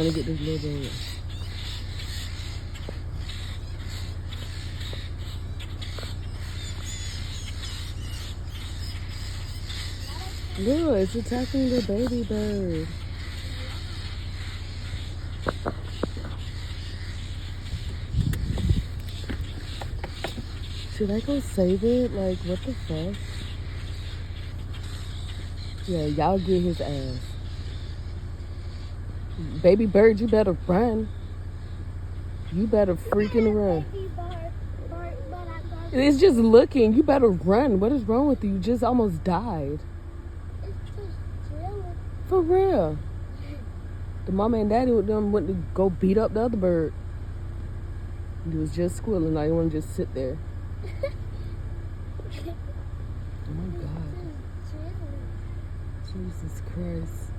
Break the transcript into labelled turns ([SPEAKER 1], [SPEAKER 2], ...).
[SPEAKER 1] Trying to get this little bird. Look, it's attacking the baby bird. Should I go save it? Like, what the fuck? Yeah, y'all get his ass. Baby bird, you better run. You better freaking run. It's just looking. You better run. What is wrong with you? You just almost died.
[SPEAKER 2] It's just chilling.
[SPEAKER 1] For real. The mama and daddy with them went to go beat up the other bird. He was just squealing. I didn't want to just sit there. Oh my God. Jesus Christ.